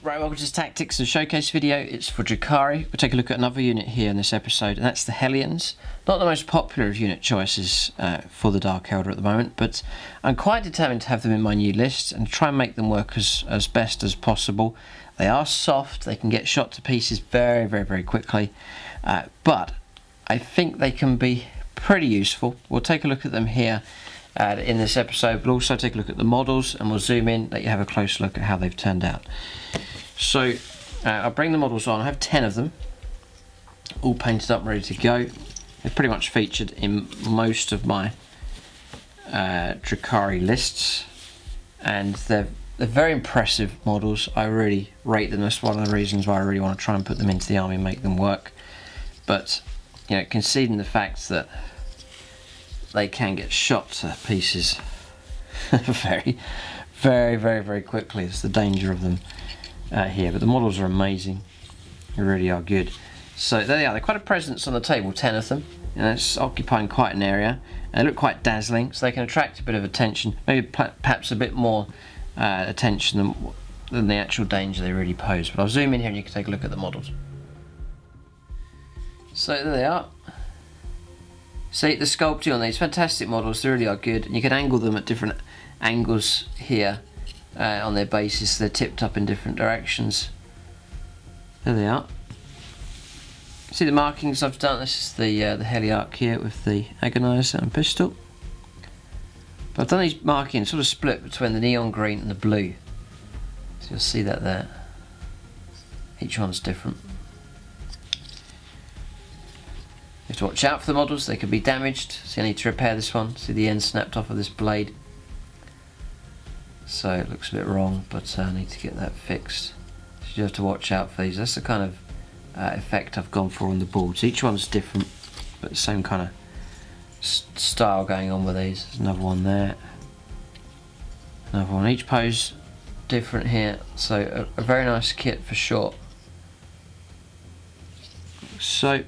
Right, welcome to this Tactics and Showcase video. It's for Drukhari. We'll take a look at another unit here in this episode, and that's the Hellions. Not the most popular of unit choices for the Dark Eldar at the moment, but I'm quite determined to have them in my new list and try and make them work as best as possible. They are soft, they can get shot to pieces very quickly, but I think they can be pretty useful. We'll take a look at them here in this episode, but also take a look at the models, and we'll zoom in, let you have a close look at how they've turned out. So I'll bring the models on. I have 10 of them, all painted up, ready to go. They're pretty much featured in most of my Drukhari lists, and they're very impressive models. I really rate them. That's one of the reasons why I really want to try and put them into the army and make them work. But you know, conceding the fact that they can get shot to pieces very quickly, it's the danger of them here. But the models are amazing, they really are good. So there they are. They're quite a presence on the table, 10 of them. You know, it's occupying quite an area, and they look quite dazzling, so they can attract a bit of attention, maybe perhaps a bit more attention than the actual danger they really pose. But I'll zoom in here and you can take a look at the models. So there they are. See, the sculpting on these fantastic models, they really are good, and you can angle them at different angles here on their bases. They're tipped up in different directions. There they are. See the markings I've done. This is the Heliarch here with the Agonizer and pistol. But I've done these markings sort of split between the neon green and the blue. So you'll see that there. Each one's different. You have to watch out for the models, they can be damaged, so you need to repair this one. See the end snapped off of this blade. So it looks a bit wrong, but I need to get that fixed. So you have to watch out for these. That's the kind of effect I've gone for on the boards. Each one's different, but the same kind of style going on with these. There's another one there. Another one. Each pose different here, so a very nice kit for sure. So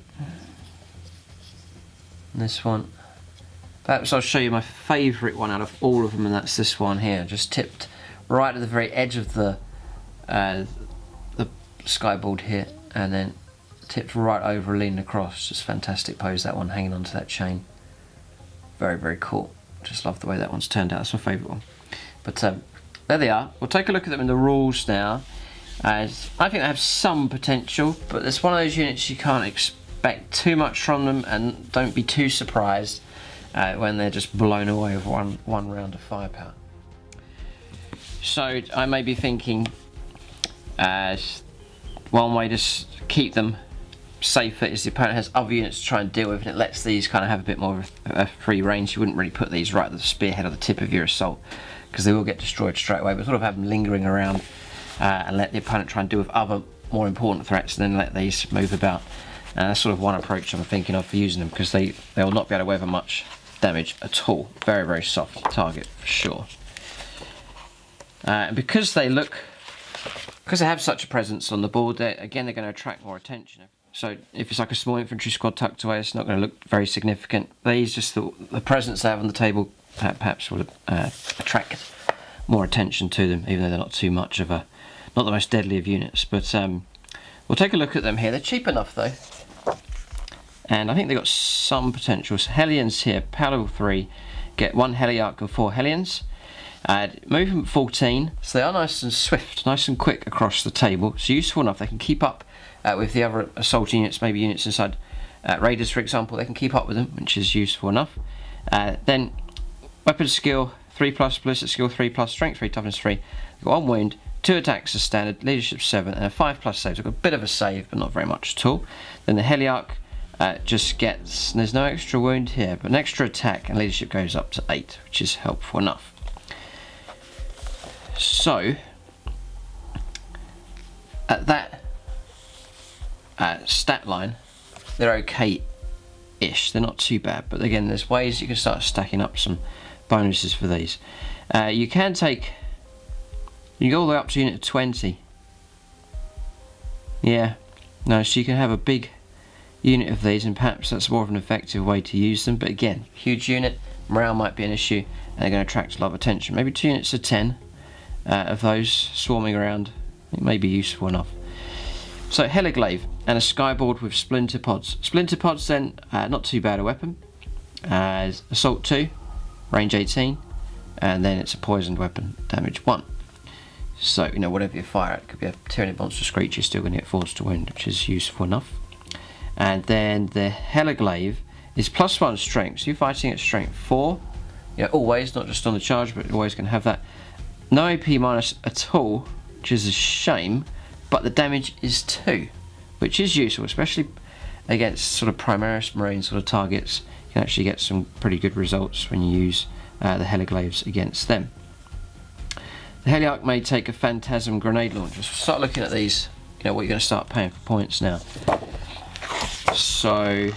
this one, perhaps I'll show you my favourite one out of all of them, and that's this one here, just tipped right at the very edge of the skyboard here, and then tipped right over, leaning across. Just fantastic pose, that one, hanging onto that chain. Very cool. Just love the way that one's turned out. That's my favourite one. But there they are. We'll take a look at them in the rules now. As I think they have some potential, but it's one of those units you can't expect too much from them, and don't be too surprised when they're just blown away with one round of firepower. So I may be thinking one way to keep them safer is the opponent has other units to try and deal with, and it lets these kind of have a bit more of a free range. You wouldn't really put these right at the spearhead or the tip of your assault, because they will get destroyed straight away, but sort of have them lingering around and let the opponent try and deal with other more important threats, and then let these move about. That's sort of one approach I'm thinking of for using them, because they will not be able to weather much damage at all. Very soft target for sure. And because they have such a presence on the board, they're going to attract more attention. So if it's like a small infantry squad tucked away, it's not going to look very significant. These, just the presence they have on the table, perhaps would attract more attention to them, even though they're not too much of not the most deadly of units. But we'll take a look at them here. They're cheap enough though, and I think they've got some potential. So Hellions here, power level 3, get 1 Heliarch and 4 Hellions. Movement 14, so they are nice and swift, nice and quick across the table. So useful enough, they can keep up with the other assault units, maybe units inside Raiders for example. They can keep up with them, which is useful enough. Then weapon skill 3+, ballistic skill 3+, strength 3, toughness 3. They've got 1 wound, 2 attacks as standard, leadership 7, and a 5+ save. So I've got a bit of a save, but not very much at all. Then the Heliarch just gets, there's no extra wound here, but an extra attack, and leadership goes up to 8, which is helpful enough. So at that stat line, they're okay-ish. They're not too bad, but again, there's ways you can start stacking up some bonuses for these. You can go all the way up to unit 20. Yeah, no, so you can have a big unit of these, and perhaps that's more of an effective way to use them. But again, huge unit, morale might be an issue, and they're going to attract a lot of attention. Maybe 2 units of 10 of those swarming around It may be useful enough. So Heliglaive and a skyboard with splinter pods. Splinter pods then, not too bad a weapon. Assault 2, range 18, and then it's a poisoned weapon, damage 1. So, you know, whatever you fire at, it could be a Tyranid monster screech, you're still going to get force to wound, which is useful enough. And then the Heliglaive is +1 strength, so you're fighting at strength 4. Yeah, always, not just on the charge, but you're always going to have that. No AP minus at all, which is a shame, but the damage is 2, which is useful, especially against sort of Primaris Marine sort of targets. You can actually get some pretty good results when you use the Heliglaives against them. The Heliarch may take a Phantasm grenade launcher. So start looking at these, you know, what you're going to start paying for points now. So,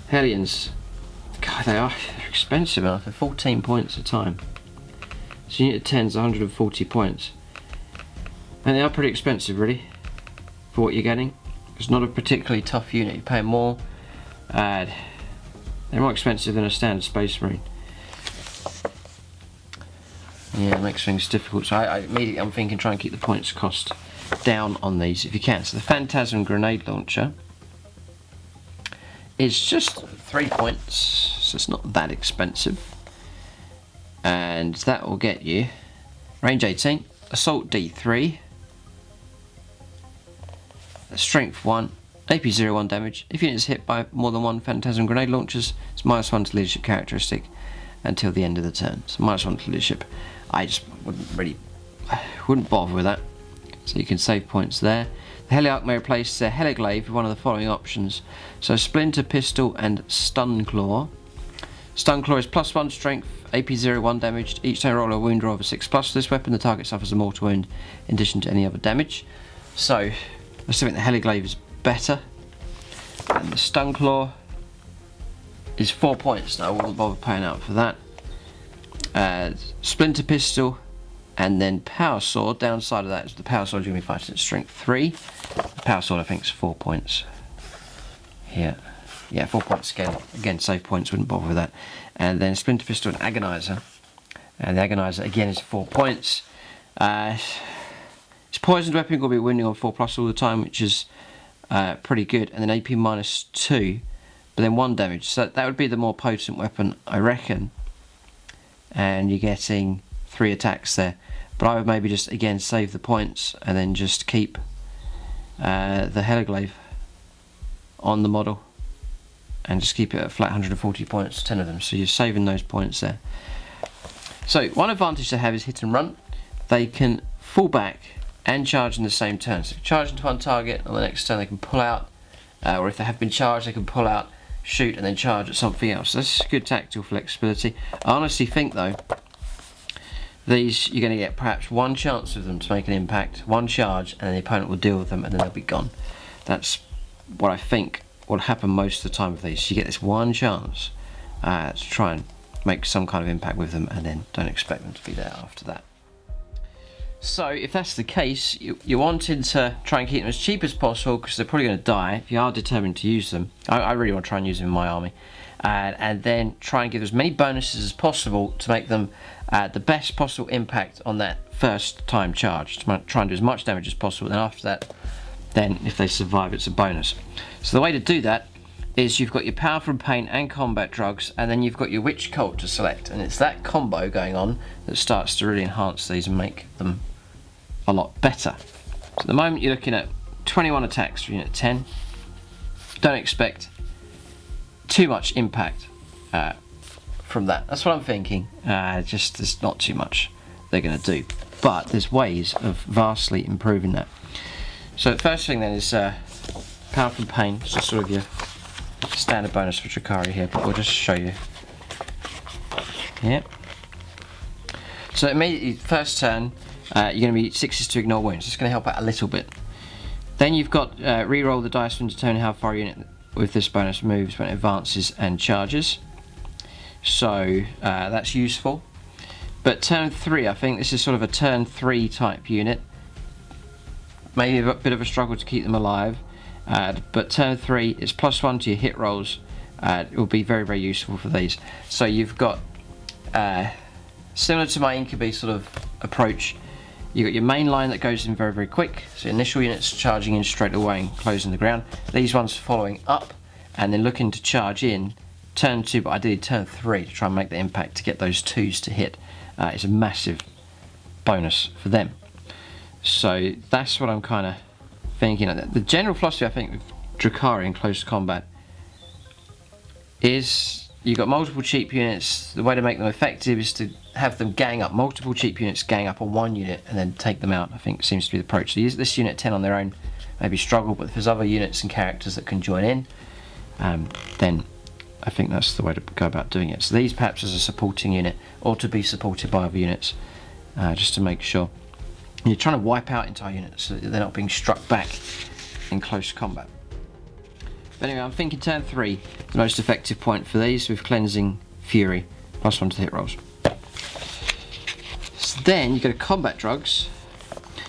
Hellions, God, they're expensive enough. They're 14 points a time. So unit 10 is 140 points. And they are pretty expensive, really, for what you're getting. It's not a particularly tough unit. You're paying more. They're more expensive than a standard Space Marine. Yeah, it makes things difficult. So I immediately, I'm thinking try and keep the points cost down on these if you can. So the Phantasm grenade launcher is just 3 points, so it's not that expensive. And that will get you range 18, assault D3, strength 1, AP 0-1 damage. If unit is hit by more than one Phantasm grenade launchers, it's -1 to leadership characteristic until the end of the turn. So -1 to leadership. I just wouldn't bother with that. So you can save points there. The Heliarch may replace their Heliglaive with one of the following options. So Splinter Pistol and Stun Claw. Stun Claw is +1 strength, AP 0-1 damage. Each time you roll a wound roll of a 6+. For this weapon, the target suffers a mortal wound in addition to any other damage. So I still think the Heliglaive is better. And the Stun Claw is 4 points. No, I wouldn't bother paying out for that. Splinter Pistol and then Power Sword. Downside of that is the Power Sword you're going to be fighting at strength 3. The Power Sword I think is 4 points. Here. Yeah, 4 points again. Again, save points, wouldn't bother with that. And then Splinter Pistol and Agonizer. And the Agonizer again is 4 points. It's poisoned weapon, going to be winning on 4+ all the time, which is pretty good. And then AP -2, but then 1 damage. So that would be the more potent weapon, I reckon. And you're getting 3 attacks there. But I would maybe just again save the points and then just keep the Heliglaive on the model and just keep it at flat 140 points, 10 of them. So you're saving those points there. So one advantage they have is hit and run. They can fall back and charge in the same turn. So if you charge into one target, on the next turn they can pull out, or if they have been charged they can pull out, shoot and then charge at something else. That's good tactical flexibility. I honestly think though, these you're going to get perhaps one chance of them to make an impact, one charge, and then the opponent will deal with them and then they'll be gone. That's what I think will happen most of the time with these. You get this one chance to try and make some kind of impact with them and then don't expect them to be there after that. So if that's the case, you're wanting to try and keep them as cheap as possible because they're probably going to die if you are determined to use them. I really want to try and use them in my army. And then try and give as many bonuses as possible to make them the best possible impact on that first time charge. To try and do as much damage as possible, and after that, then if they survive, it's a bonus. So the way to do that is you've got your Power from Pain and Combat Drugs, and then you've got your Witch Cult to select, and it's that combo going on that starts to really enhance these and make them a lot better. So at the moment you're looking at 21 attacks for unit 10. Don't expect too much impact from that. That's what I'm thinking. Just there's not too much they're going to do, but there's ways of vastly improving that. So the first thing then is Power from Pain. It's just sort of your standard bonus for Drukhari here, but we'll just show you. Yep. So immediately first turn, you're going to be 6s to ignore wounds. It's going to help out a little bit. Then you've got re-roll the dice when determining how far your unit with this bonus moves when it advances and charges. So that's useful. But turn 3, I think this is sort of a turn 3 type unit. Maybe a bit of a struggle to keep them alive. But turn 3 is +1 to your hit rolls. It will be very, very useful for these. So you've got, similar to my Incubi sort of approach, You've got your main line that goes in very, very quick. So initial units charging in straight away and closing the ground. These ones following up and then looking to charge in turn 2, but ideally turn 3 to try and make the impact to get those 2s to hit. It's a massive bonus for them. So that's what I'm kind of thinking. The general philosophy, I think, with Drukhari in close combat is you've got multiple cheap units. The way to make them effective is to have them gang up, multiple cheap units gang up on one unit and then take them out. I think seems to be the approach. So use this unit 10 on their own, maybe struggle, but if there's other units and characters that can join in, then I think that's the way to go about doing it. So these perhaps as a supporting unit, or to be supported by other units, just to make sure. You're trying to wipe out entire units so that they're not being struck back in close combat. But anyway, I'm thinking turn 3 the most effective point for these with Cleansing Fury, +1 to the hit rolls. So then you go to combat drugs,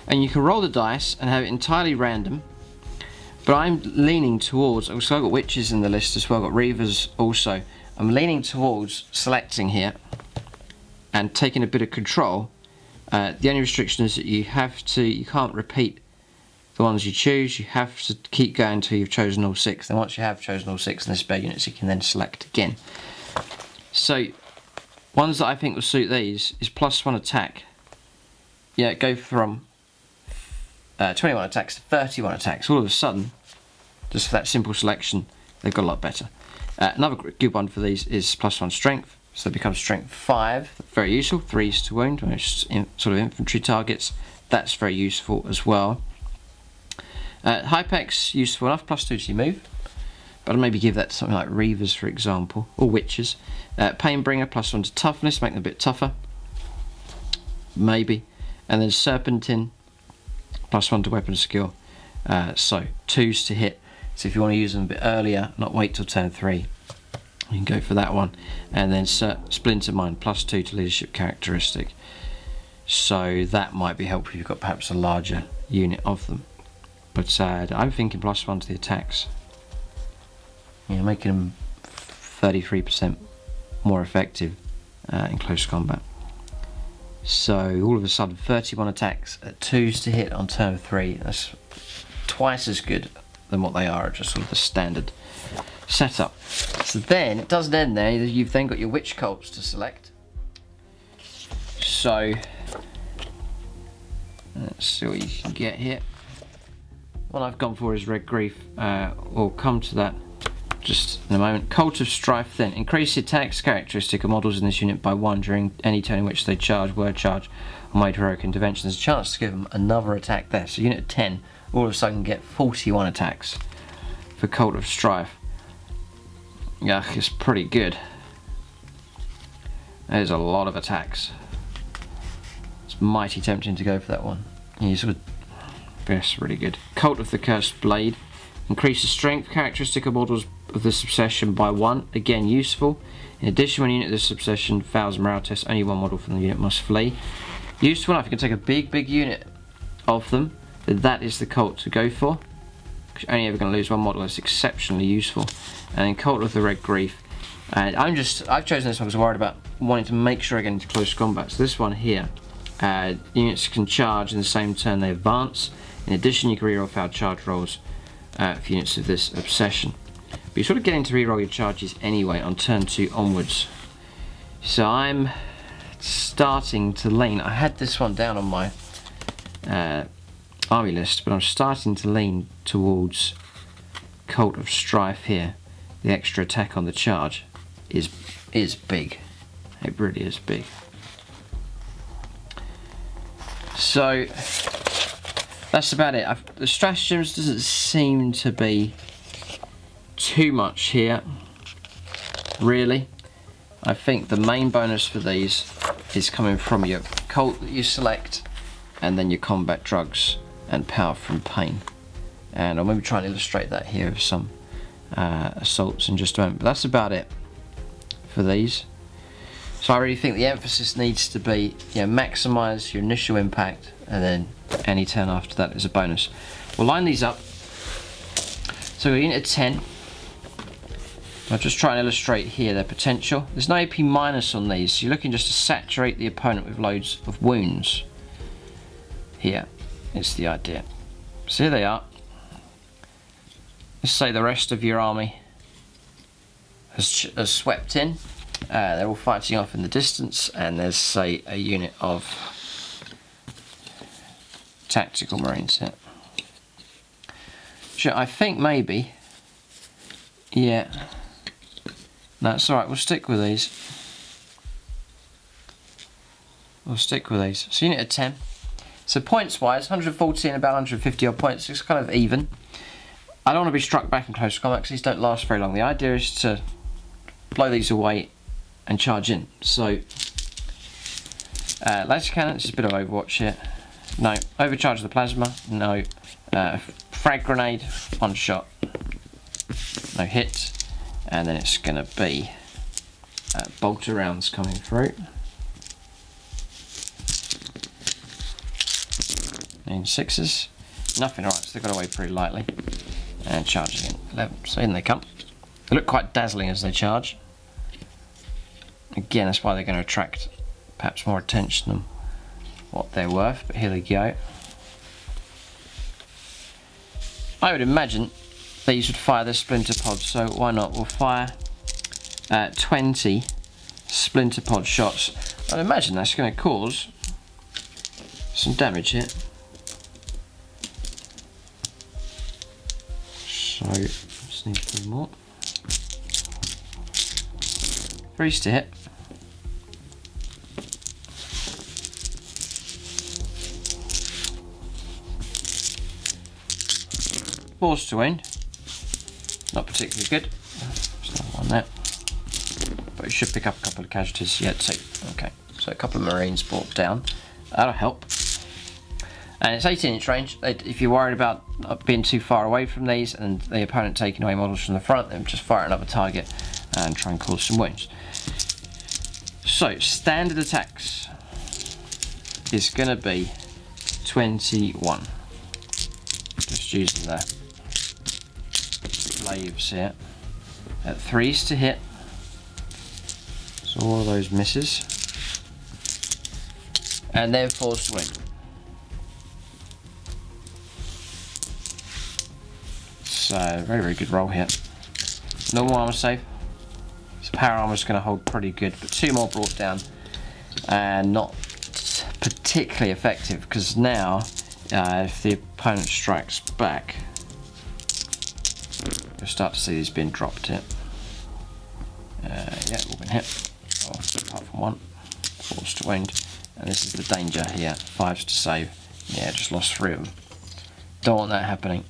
and you can roll the dice and have it entirely random. But I'm leaning towards, also I've got witches in the list as well, I've got reavers also. I'm leaning towards selecting here and taking a bit of control. The only restriction is that you can't repeat the ones you choose. You have to keep going until you've chosen all 6. Then once you have chosen all 6 and the spare units, you can then select again. So ones that I think will suit these is +1 attack. Yeah, go from 21 attacks to 31 attacks. All of a sudden, just for that simple selection, they've got a lot better. Another good one for these is +1 strength. So it becomes strength 5, very useful. 3s to wound, sort of infantry targets. That's very useful as well. Hypex, useful enough, +2 to your move. But I'd maybe give that to something like Reavers, for example, or Witches. Painbringer, +1 to toughness, make them a bit tougher. Maybe. And then Serpentine, +1 to weapon skill. So 2s to hit. So if you want to use them a bit earlier, not wait till turn 3, you can go for that one. And then Splinter Mind, +2 to leadership characteristic. So that might be helpful if you've got perhaps a larger unit of them. But I'm thinking +1 to the attacks. You know, making them 33% more effective in close combat. So all of a sudden 31 attacks at 2s to hit on turn 3. That's twice as good than what they are at just sort of the standard setup. So then it doesn't end there. You've then got your witch cults to select. So let's see what you can get here. What I've gone for is Red Grief. We'll come to that just in a moment. Cult of Strife then. Increase the attacks characteristic of models in this unit by 1 during any turn in which they charge, word charge, or made heroic intervention. There's a chance to give them another attack there. So unit 10 all of a sudden get 41 attacks for Cult of Strife. Yeah, it's pretty good. There's a lot of attacks. It's mighty tempting to go for that one. You sort of, yes, really good. Cult of the Cursed Blade. Increase the strength characteristic of models of this obsession by 1. Again, useful. In addition, when a unit of this obsession fails a morale test, only one model from the unit must flee. Useful enough, you can take a big unit of them. That is the cult to go for. Because you're only ever going to lose one model. It's exceptionally useful. And then Cult of the Red Grief. And I've chosen this one because I'm worried about wanting to make sure I get into close combat. So this one here, units can charge in the same turn they advance. In addition, you can reroll failed charge rolls for units of this obsession. But you're sort of getting to reroll your charges anyway on turn 2 onwards. So I'm starting to lean. I had this one down on my army list, but I'm starting to lean towards Cult of Strife here. The extra attack on the charge is big. It really is big. So that's about it. The stratagems doesn't seem to be too much here, really. I think the main bonus for these is coming from your cult that you select, and then your combat drugs and power from pain. And I'll maybe try and illustrate that here with some assaults in just a moment. But that's about it for these. So I really think the emphasis needs to be, maximise your initial impact, and then any turn after that is a bonus. We'll line these up. So we're unit 10. I'll just try and illustrate here their potential. There's no AP- on these, so you're looking just to saturate the opponent with loads of wounds. here is the idea. So here they are. Let's say the rest of your army has swept in. They're all fighting off in the distance, and there's, say, a unit of tactical marines here. Sure, I think maybe, yeah, that's alright, we'll stick with these. We'll stick with these. So unit of 10. So points wise, 140 and about 150 odd points, it's kind of even. I don't want to be struck back in close combat because these don't last very long. The idea is to blow these away and charge in. So laser cannon, this is a bit of Overwatch here. No. Overcharge the plasma, no. Frag grenade, one shot, no hit. And then it's going to be bolter rounds coming through. In 6s, nothing. Alright, so they got away pretty lightly. And charging in 11, so in they come. They look quite dazzling as they charge. Again, that's why they're going to attract perhaps more attention than what they're worth, but here they go. I would imagine these would fire their splinter pods, so why not? We'll fire 20 splinter pod shots. I'd imagine that's going to cause some damage here. So, just need 3 more. 3's to hit. Fours to wound. Not particularly good. There's not one there. But you should pick up a couple of casualties. Yeah, okay. So a couple of marines brought down. That'll help. And it's 18-inch range. If you're worried about not being too far away from these and the opponent taking away models from the front, then just fire another target and try and cause some wounds. So, standard attacks is going to be 21. Just using the glaives here. At 3's to hit. So all of those misses. And then 4's to win. So, very, very good roll here. Normal armor save. So power armor is going to hold pretty good, but 2 more brought down and not particularly effective because now, if the opponent strikes back, you'll start to see these being dropped here. Yeah, all been hit. Oh, apart from 1. 4's to wound. And this is the danger here. 5's to save. Yeah, just lost 3 of them. Don't want that happening.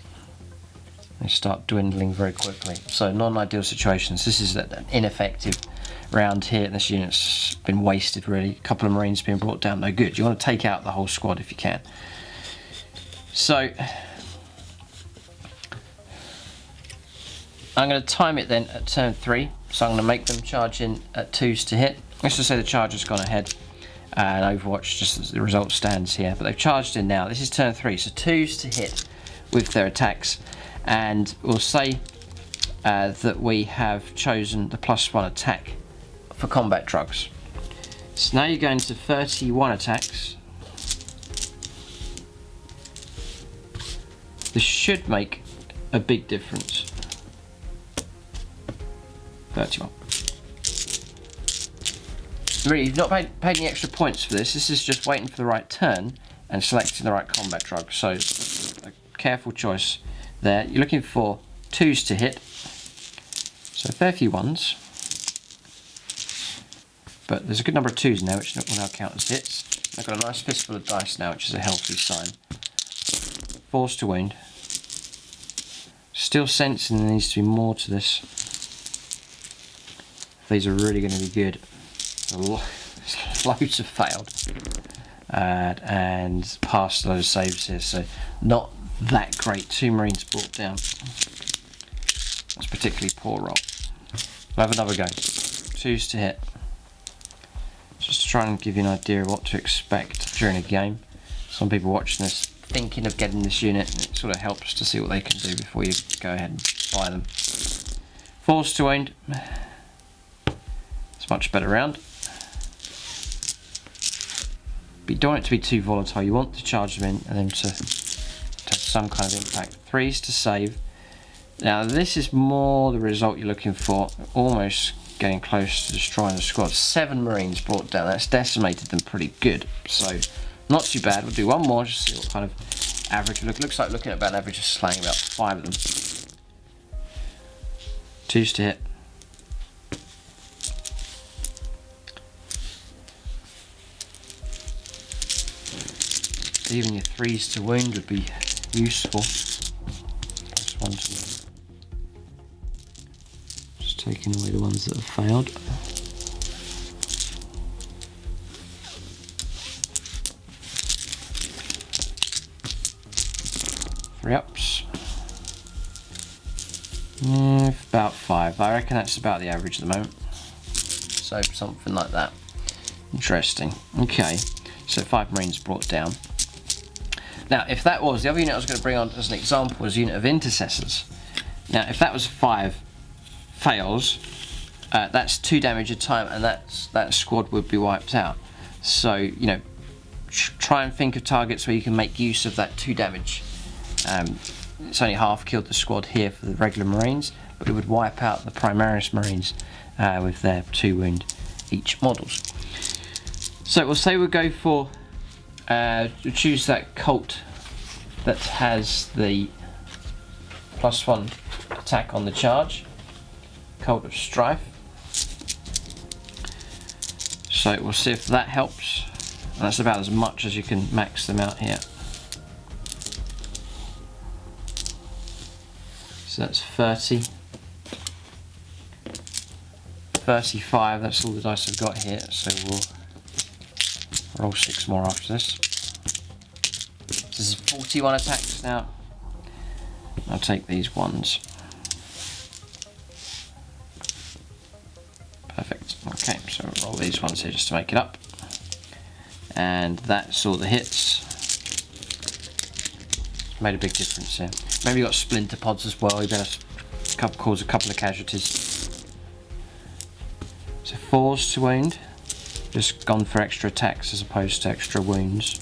They start dwindling very quickly. So non-ideal situations. This is an ineffective round here. This unit's been wasted really. A couple of marines being brought down, no good. You want to take out the whole squad if you can. So I'm going to time it then at turn 3. So I'm going to make them charge in at 2's to hit. Let's just say the charge has gone ahead. And Overwatch, just as the result stands here. But they've charged in now. This is turn 3. So 2's to hit with their attacks. And we'll say that we have chosen the +1 attack for combat drugs. So now you're going to 31 attacks. This should make a big difference. 31. Really, you've not paid any extra points for this. This is just waiting for the right turn and selecting the right combat drug. So a careful choice there. You're looking for 2's to hit, so a fair few 1s, but there's a good number of 2's now, which will now count as hits. I've got a nice fistful of dice now, which is a healthy sign. 4's to wound. Still sensing there needs to be more to this. These are really going to be good. Loads have failed and passed those saves here, so not that great. 2 marines brought down. That's a particularly poor roll. We'll have another go. 2's to hit. Just to try and give you an idea of what to expect during a game. Some people watching this thinking of getting this unit, and it sort of helps to see what they can do before you go ahead and buy them. 4's to wound. It's a much better round. but you don't want it to be too volatile. You want to charge them in and then to have some kind of impact. 3s to save. Now this is more the result you're looking for, almost getting close to destroying the squad. 7 Marines brought down, that's decimated them pretty good, so not too bad. We'll do one more just to see what kind of average looks like. Looking at about an average of slaying about 5 of them. 2s to hit. Even your 3s to wound would be useful. +1 to wound. Just taking away the ones that have failed. Three ups. About 5. I reckon that's about the average at the moment. So something like that. Interesting. Okay, so 5 Marines brought down. Now, if that was, the other unit I was going to bring on as an example was a unit of Intercessors. Now, if that was 5 fails, that's 2 damage a time, and that squad would be wiped out. So, you know, try and think of targets where you can make use of that 2 damage. It's only half killed the squad here for the regular Marines, but it would wipe out the Primaris Marines with their 2 wound each models. So we'll say we'll go for choose that cult that has the +1 attack on the charge, Cult of Strife. So we'll see if that helps, and that's about as much as you can max them out here. So that's 30, 35, that's all the dice I've got here, so we'll roll 6 more after this. This is 41 attacks now. I'll take these ones. Perfect. Okay, so we'll roll these ones here just to make it up. And that's all the hits. Made a big difference here. Maybe you got splinter pods as well. You're going to cause a couple of casualties. So 4s to wound. Just gone for extra attacks as opposed to extra wounds.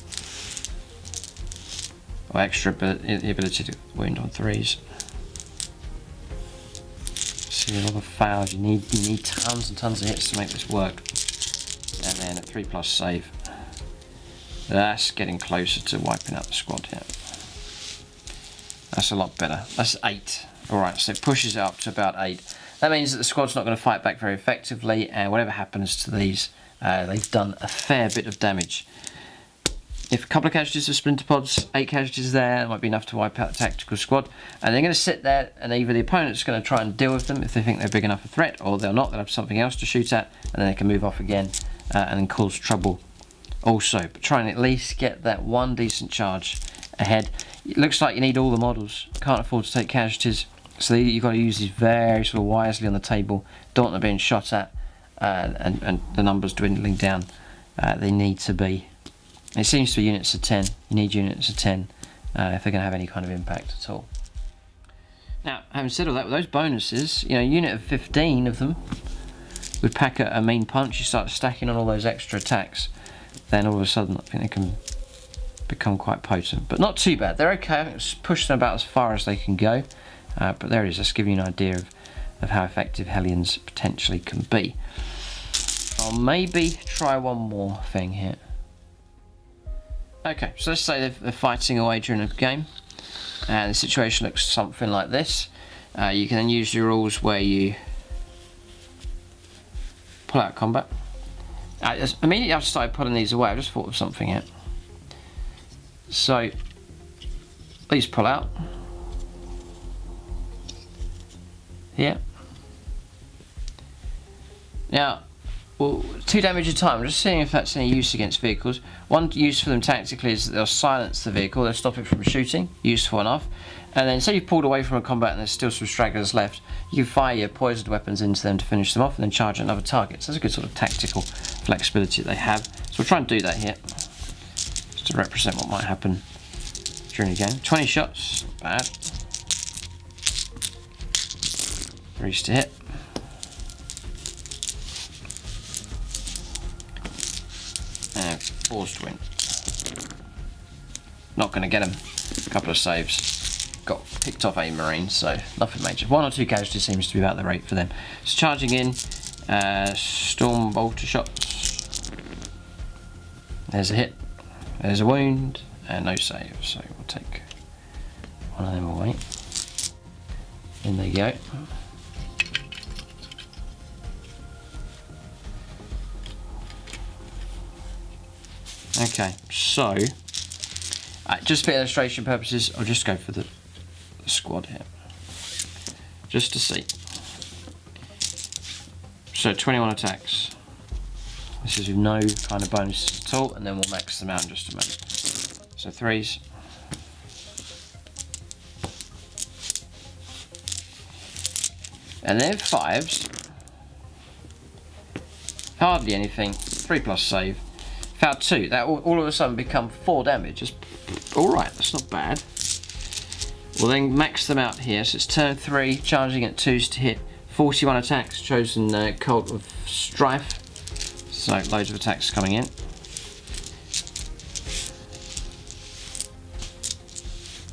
Or extra the ability to wound on 3s. See a lot of fails. You need tons and tons of hits to make this work. And then a 3+ save. That's getting closer to wiping out the squad here. That's a lot better. That's 8. Alright, so it pushes it up to about 8. That means that the squad's not going to fight back very effectively, and whatever happens to these, they've done a fair bit of damage. If a couple of casualties of splinter pods, 8 casualties there, it might be enough to wipe out the tactical squad. And they're going to sit there, and either the opponent's going to try and deal with them if they think they're big enough a threat, or they'll not, they'll have something else to shoot at, and then they can move off again and then cause trouble also. But try and at least get that one decent charge ahead. It looks like you need all the models, can't afford to take casualties, so you've got to use these very sort of wisely on the table. Don't want them being shot at and the numbers dwindling down. They need to be, it seems to be units of 10. You need units of 10 if they're going to have any kind of impact at all. Now, having said all that, with those bonuses, you know, a unit of 15 of them would pack a mean punch. You start stacking on all those extra attacks, then all of a sudden I think they can become quite potent, but not too bad. They're okay. I think it's pushed them about as far as they can go, but there it is. Just giving you an idea of how effective Hellions potentially can be. I'll maybe try one more thing here. Okay, so let's say they're fighting away during a game, and the situation looks something like this. You can then use your rules where you pull out combat. Immediately I've started putting these away. I've just thought of something here. So these pull out here. Now, well, 2 damage a time. I'm just seeing if that's any use against vehicles. One use for them tactically is that they'll silence the vehicle, they'll stop it from shooting, useful enough. And then say you've pulled away from a combat and there's still some stragglers left, you can fire your poisoned weapons into them to finish them off and then charge another target. So that's a good sort of tactical flexibility that they have. So we'll try and do that here, just to represent what might happen during a game. 20 shots, not bad. 3s to hit. 4s to win. Not going to get him. A couple of saves. Got picked off a Marine, so nothing major. 1 or 2 casualties seems to be about the rate for them. So charging in, Storm Bolter shots. There's a hit. There's a wound, and no save. So we'll take one of them away. In they go. Okay, so just for illustration purposes, I'll just go for the squad here, just to see. So 21 attacks. This is with no kind of bonuses at all, and then we'll max them out in just a minute. So 3s. And then 5s. Hardly anything. 3+ save. Foul 2, that all of a sudden become 4 damage. Just alright, that's not bad. We'll then max them out here. So it's turn 3, charging at 2s to hit. 41 attacks, chosen Cult of Strife. So loads of attacks coming in.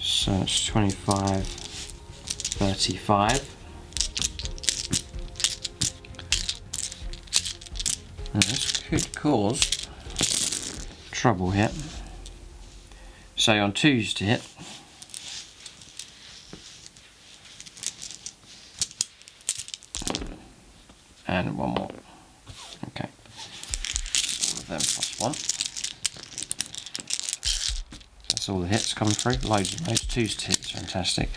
So it's 25, 35. And this could cause trouble here. So on 2s to hit. And one more. Okay. All of them +1. That's all the hits coming through. Loads of those. 2s to hit. Fantastic.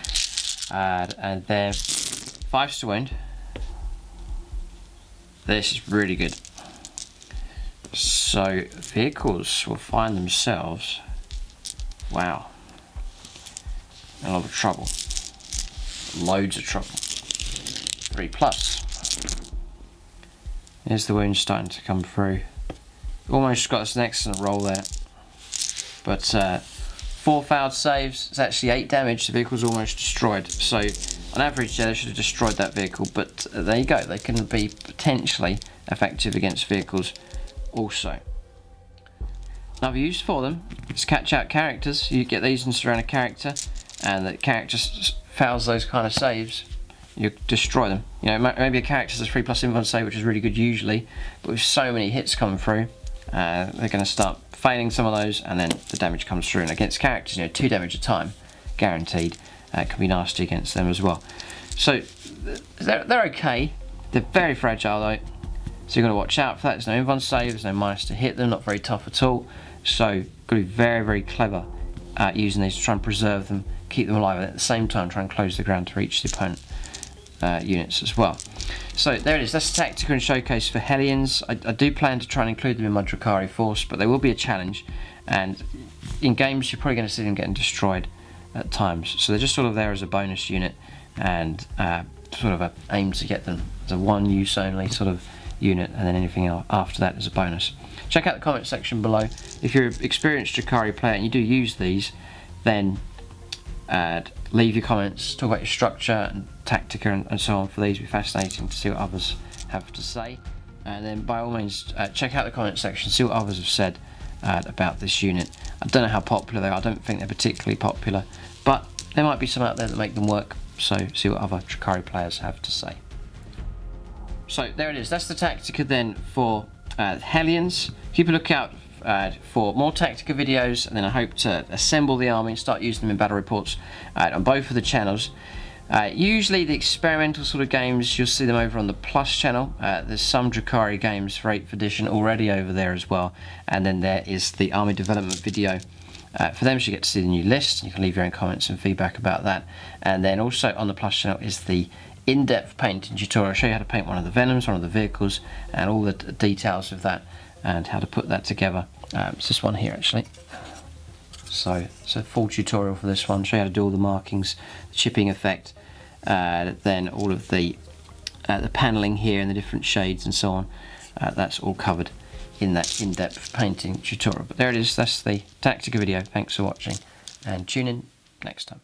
And then 5s to wound. This is really good. So vehicles will find themselves, wow, in a lot of trouble. Loads of trouble. 3+. Here's the wound starting to come through. Almost got us an excellent roll there. But 4 failed saves, it's actually 8 damage, the vehicle's almost destroyed. So on average, yeah, they should have destroyed that vehicle, but there you go, they can be potentially effective against vehicles also. Another use for them is catch out characters. You get these and surround a character, and the character fails those kind of saves, you destroy them. You know, maybe a character has a 3+ invuln save, which is really good usually, but with so many hits coming through, they're going to start failing some of those, and then the damage comes through. And against characters, you know, 2 damage a time, guaranteed, can be nasty against them as well. So they're okay. They're very fragile though. So you've got to watch out for that. There's no invuln save, there's no minus to hit them, not very tough at all. So you've got to be very, very clever at using these to try and preserve them, keep them alive, and at the same time try and close the ground to reach the opponent units as well. So there it is, that's the tactical and showcase for Hellions. I do plan to try and include them in my Drukhari force, but they will be a challenge, and in games you're probably going to see them getting destroyed at times. So they're just sort of there as a bonus unit, and sort of aim to get them as a 1 use only sort of unit, and then anything else after that is a bonus. Check out the comment section below. If you're an experienced Drukhari player and you do use these, then leave your comments, talk about your structure and tactica and so on for these. It'll be fascinating to see what others have to say. And then by all means check out the comment section, see what others have said about this unit. I don't know how popular they are, I don't think they're particularly popular, but there might be some out there that make them work, so see what other Drukhari players have to say. So there it is, that's the tactica then for Hellions. Keep a lookout for more tactica videos, and then I hope to assemble the army and start using them in battle reports on both of the channels. Usually the experimental sort of games, you'll see them over on the Plus channel. There's some Drukhari games for 8th edition already over there as well, and then there is the army development video. For them, you get to see the new list, and you can leave your own comments and feedback about that. And then also on the Plus channel is the in-depth painting tutorial. I'll show you how to paint one of the Venoms, one of the vehicles, and all the details of that, and how to put that together. It's this one here actually. So it's a full tutorial for this one. Show you how to do all the markings, the chipping effect, then all of the paneling here and the different shades and so on. That's all covered in that in-depth painting tutorial. But there it is, that's the tactica video. Thanks for watching, and tune in next time.